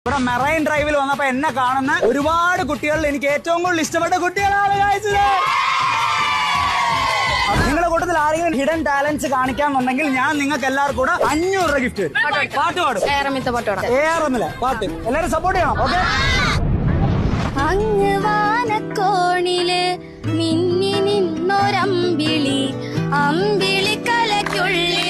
ഇവിടെ മെറൈൻ ഡ്രൈവിൽ വന്നപ്പോ എന്നെ കാണുന്ന ഒരുപാട് കുട്ടികളിൽ എനിക്ക് ഏറ്റവും കൂടുതൽ ഇഷ്ടപ്പെട്ട കുട്ടികളാണ് നിങ്ങളുടെ കൂട്ടത്തിൽ ആരെങ്കിലും ഹിഡൻ ടാലൻസ് കാണിക്കാന്നുണ്ടെങ്കിൽ ഞാൻ നിങ്ങൾക്ക് എല്ലാവർക്കും കൂടെ 500 രൂപ ഗിഫ്റ്റ്. പാട്ട് പാടും പാട്ട് എല്ലാരും സപ്പോർട്ട് ചെയ്യണം. ഓക്കെ. അങ്ങ് വാനക്കോണില് മിന്നി നിന്നൊരമ്പിളി അമ്പിളി കലയ്ക്കുള്ളിൽ